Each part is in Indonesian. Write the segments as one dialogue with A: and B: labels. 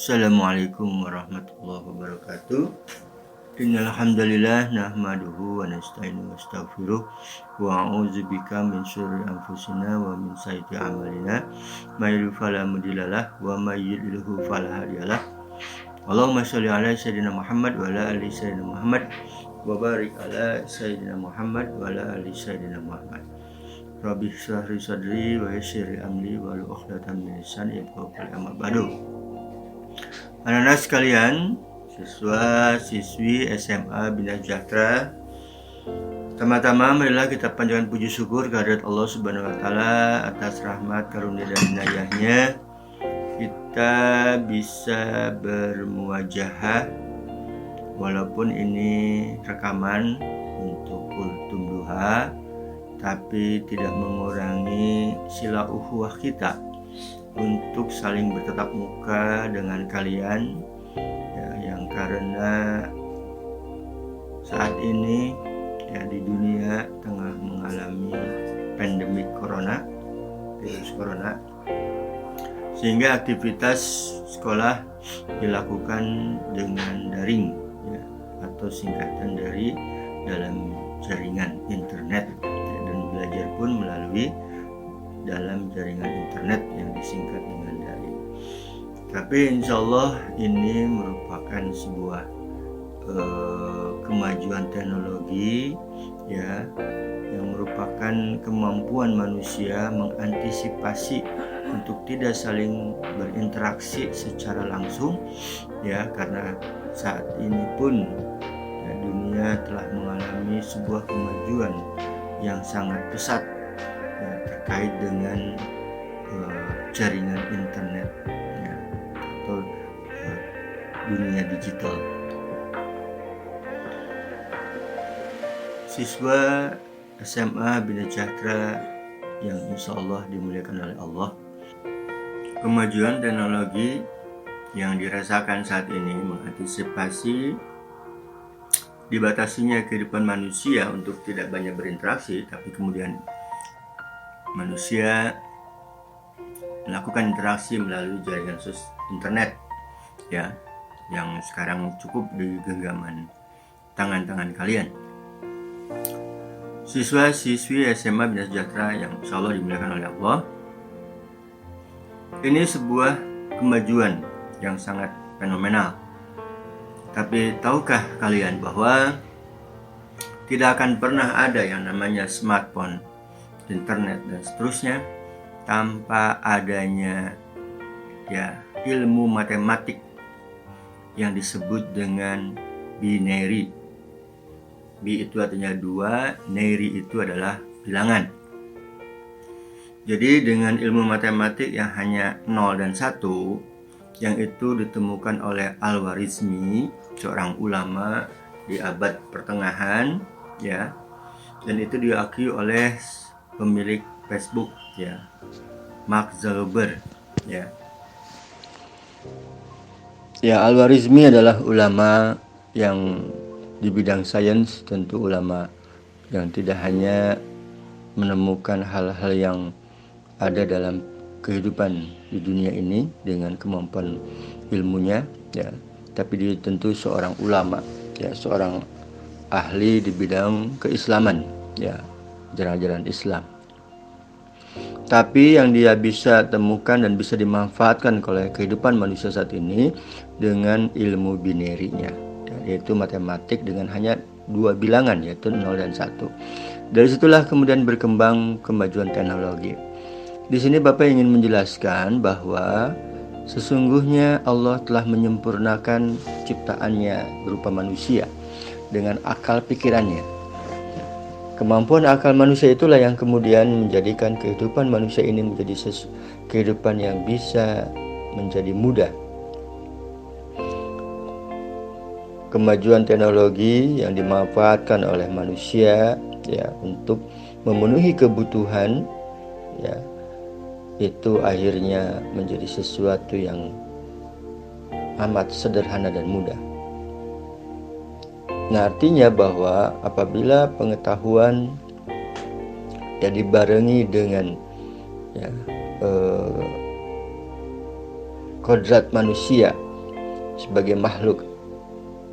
A: Assalamualaikum warahmatullahi wabarakatuh. Innal hamdalillah nahmaduhu wa nasta'inu wa nastaghfiruh wa a'udzubika min syururi anfusina wa min sayyiati a'malina may yahdihillahu fala mudhillalah wa may yudlilhu fala hadiyalah. Allahumma shalli ala sayyidina Muhammad wa ala ali sayyidina Muhammad wa barik ala sayyidina Muhammad wa ala ali sayyidina Muhammad. Rabbi shrah li sadri wa yassir li amri wahlul 'uqdatam min lisani yafqahu qawli. Amma ba'du. Anak-anak sekalian, siswa-siswi SMA Bina Sejahtera, pertama-tama marilah kita panjatkan puji syukur kehadirat Allah Subhanahu wa taala atas rahmat karunia dan inayahnya kita bisa bermuwajahah walaupun ini rekaman untuk kultum duha, tapi tidak mengurangi sila ukhuwah kita untuk saling bertatap muka dengan kalian ya, yang karena saat ini ya, di dunia tengah mengalami pandemi virus corona, sehingga aktivitas sekolah dilakukan dengan daring ya, atau singkatan dari dalam jaringan internet ya, dan belajar pun melalui dalam jaringan internet yang disingkat dengan daring. Tapi insya Allah ini merupakan sebuah kemajuan teknologi ya, yang merupakan kemampuan manusia mengantisipasi untuk tidak saling berinteraksi secara langsung ya, karena saat ini pun ya, dunia telah mengalami sebuah kemajuan yang sangat pesat terkait dengan jaringan internet ya, atau dunia digital. Siswa SMA Bina Sejahtera yang insya Allah dimuliakan oleh Allah, kemajuan teknologi yang dirasakan saat ini mengantisipasi dibatasinya kehidupan manusia untuk tidak banyak berinteraksi, tapi kemudian manusia melakukan interaksi melalui jaringan internet ya, yang sekarang cukup di genggaman tangan-tangan kalian. Siswa-siswi SMA Bina Sejahtera yang insya Allah dimuliakan oleh Allah, ini sebuah kemajuan yang sangat fenomenal. Tapi tahukah kalian bahwa tidak akan pernah ada yang namanya smartphone, internet dan seterusnya tanpa adanya ya ilmu matematik yang disebut dengan binary. Bi itu artinya 2, nary itu adalah bilangan. Jadi dengan ilmu matematik yang hanya 0 dan 1 yang itu ditemukan oleh Al-Khwarizmi, seorang ulama di abad pertengahan ya, dan itu diakui oleh pemilik Facebook ya, Mark Zuckerberg ya. Ya, Al-Khwarizmi adalah ulama yang di bidang sains, tentu ulama yang tidak hanya menemukan hal-hal yang ada dalam kehidupan di dunia ini dengan kemampuan ilmunya ya, tapi dia tentu seorang ulama ya, seorang ahli di bidang keislaman ya, jalan-jalan Islam. Tapi yang dia bisa temukan dan bisa dimanfaatkan oleh kehidupan manusia saat ini dengan ilmu binary-nya ya, yaitu matematik dengan hanya 2 bilangan, yaitu 0 dan 1. Dari situlah kemudian berkembang kemajuan teknologi. Di sini Bapak ingin menjelaskan bahwa sesungguhnya Allah telah menyempurnakan ciptaannya berupa manusia dengan akal pikirannya. Kemampuan akal manusia itulah yang kemudian menjadikan kehidupan manusia ini menjadi kehidupan yang bisa menjadi mudah. Kemajuan teknologi yang dimanfaatkan oleh manusia ya untuk memenuhi kebutuhan ya, itu akhirnya menjadi sesuatu yang amat sederhana dan mudah. Nah, artinya bahwa apabila pengetahuan yang dibarengi dengan ya, kodrat manusia sebagai makhluk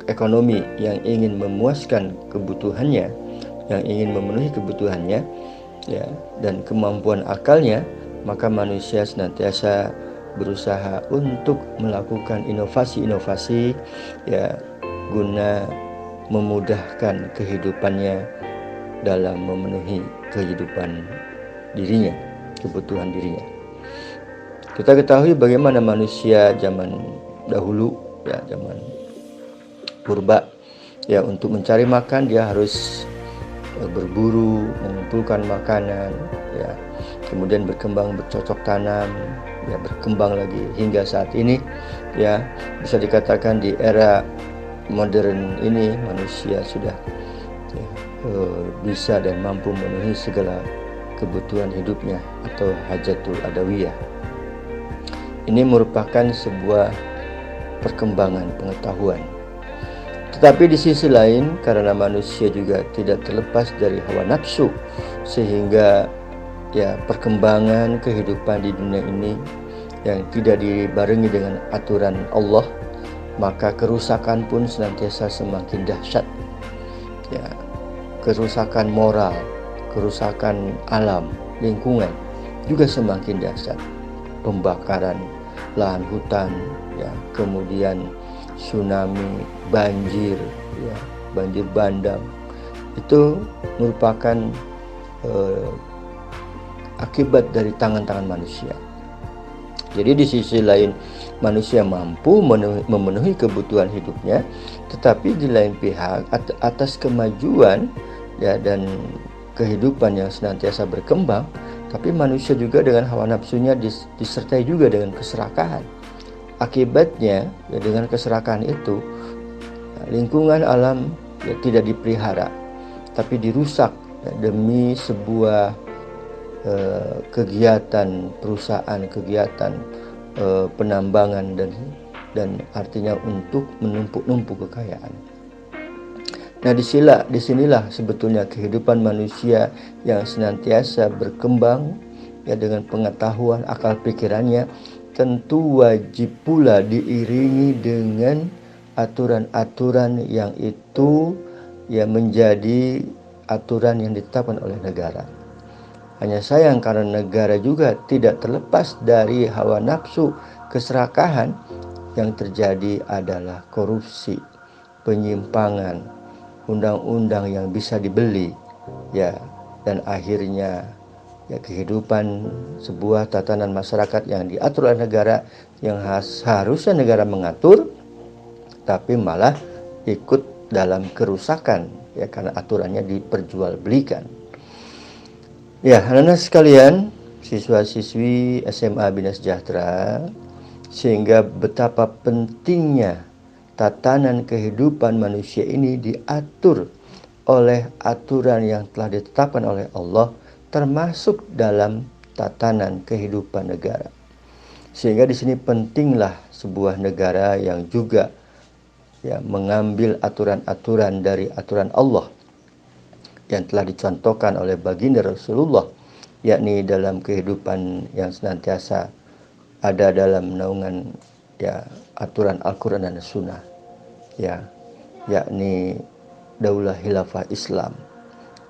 A: ekonomi yang ingin memuaskan kebutuhannya, yang ingin memenuhi kebutuhannya, ya, dan kemampuan akalnya, maka manusia senantiasa berusaha untuk melakukan inovasi-inovasi, ya, guna memudahkan kehidupannya dalam memenuhi kehidupan dirinya, kebutuhan dirinya. Kita ketahui bagaimana manusia zaman dahulu, ya, zaman purba, ya, untuk mencari makan dia harus berburu, mengumpulkan makanan, ya, kemudian berkembang, bercocok tanam, ya, berkembang lagi hingga saat ini, ya, bisa dikatakan di era modern ini manusia sudah, ya, bisa dan mampu memenuhi segala kebutuhan hidupnya atau hajatul adawiyah. Ini merupakan sebuah perkembangan pengetahuan. Tetapi di sisi lain, karena manusia juga tidak terlepas dari hawa nafsu, sehingga, ya, perkembangan kehidupan di dunia ini yang tidak dibarengi dengan aturan Allah, maka kerusakan pun senantiasa semakin dahsyat. Ya, kerusakan moral, kerusakan alam, lingkungan juga semakin dahsyat. Pembakaran lahan hutan, ya, kemudian tsunami, banjir, ya, banjir bandang, itu merupakan akibat dari tangan-tangan manusia. Jadi di sisi lain manusia mampu memenuhi kebutuhan hidupnya, tetapi di lain pihak atas kemajuan, ya, dan kehidupan yang senantiasa berkembang, tapi manusia juga dengan hawa nafsunya disertai juga dengan keserakahan. Akibatnya, ya, dengan keserakahan itu, lingkungan alam, ya, tidak dipelihara, tapi dirusak, ya, demi sebuah kegiatan perusahaan, kegiatan penambangan dan artinya untuk menumpuk-numpuk kekayaan. Nah, disinilah sebetulnya kehidupan manusia yang senantiasa berkembang, ya, dengan pengetahuan akal pikirannya tentu wajib pula diiringi dengan aturan-aturan yang itu, ya, menjadi aturan yang ditetapkan oleh negara. Hanya sayang karena negara juga tidak terlepas dari hawa nafsu, keserakahan, yang terjadi adalah korupsi, penyimpangan, undang-undang yang bisa dibeli, ya, dan akhirnya, ya, kehidupan sebuah tatanan masyarakat yang diatur oleh negara, yang seharusnya negara mengatur, tapi malah ikut dalam kerusakan, ya, karena aturannya diperjualbelikan. Ya, anak-anak sekalian, siswa-siswi SMA Bina Sejahtera, sehingga betapa pentingnya tatanan kehidupan manusia ini diatur oleh aturan yang telah ditetapkan oleh Allah, termasuk dalam tatanan kehidupan negara. Sehingga di sini pentinglah sebuah negara yang juga, ya, mengambil aturan-aturan dari aturan Allah yang telah dicontohkan oleh baginda Rasulullah, yakni dalam kehidupan yang senantiasa ada dalam naungan, ya, aturan Al-Quran dan Sunnah, ya, yakni Daulah Khilafah Islam,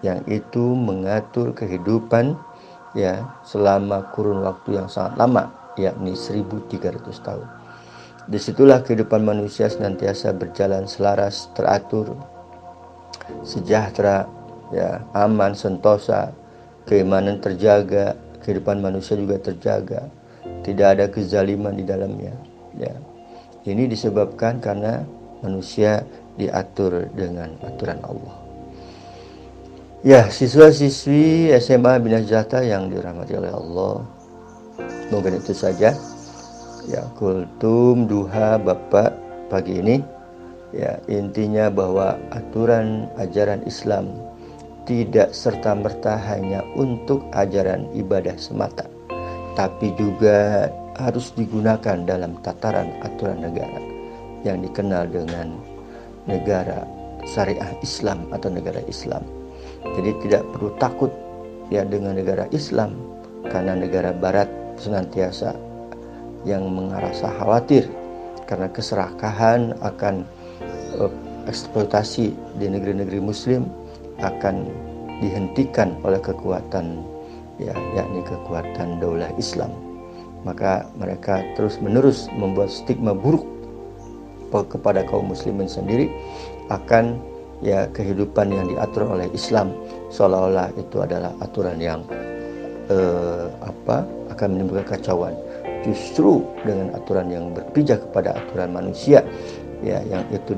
A: yang itu mengatur kehidupan, ya, selama kurun waktu yang sangat lama, yakni 1300 tahun. Disitulah kehidupan manusia senantiasa berjalan selaras, teratur, sejahtera, ya, aman, sentosa, keimanan terjaga, kehidupan manusia juga terjaga, tidak ada kezaliman di dalamnya, ya. Ini disebabkan karena manusia diatur dengan aturan Allah. Ya, siswa-siswi SMA Bina Sejahtera yang dirahmati oleh Allah, mungkin itu saja, ya, kultum duha Bapak pagi ini, ya, intinya bahwa aturan ajaran Islam tidak serta-merta hanya untuk ajaran ibadah semata, tapi juga harus digunakan dalam tataran aturan negara yang dikenal dengan negara syariah Islam atau negara Islam. Jadi tidak perlu takut, ya, dengan negara Islam, karena negara Barat senantiasa yang merasa khawatir karena keserakahan akan eksploitasi di negeri-negeri muslim akan dihentikan oleh kekuatan yakni kekuatan daulah Islam. Maka mereka terus-menerus membuat stigma buruk kepada kaum muslimin sendiri akan kehidupan yang diatur oleh Islam, seolah-olah itu adalah aturan yang akan menimbulkan kacauan. Justru dengan aturan yang berpijak kepada aturan manusia yang itu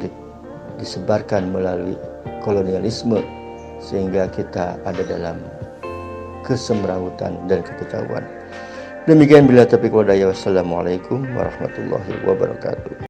A: disebarkan melalui kolonialisme, sehingga kita ada dalam kesemrawutan dan kekacauan. Demikian bila taufiq wal hidayah. Wassalamualaikum warahmatullahi wabarakatuh.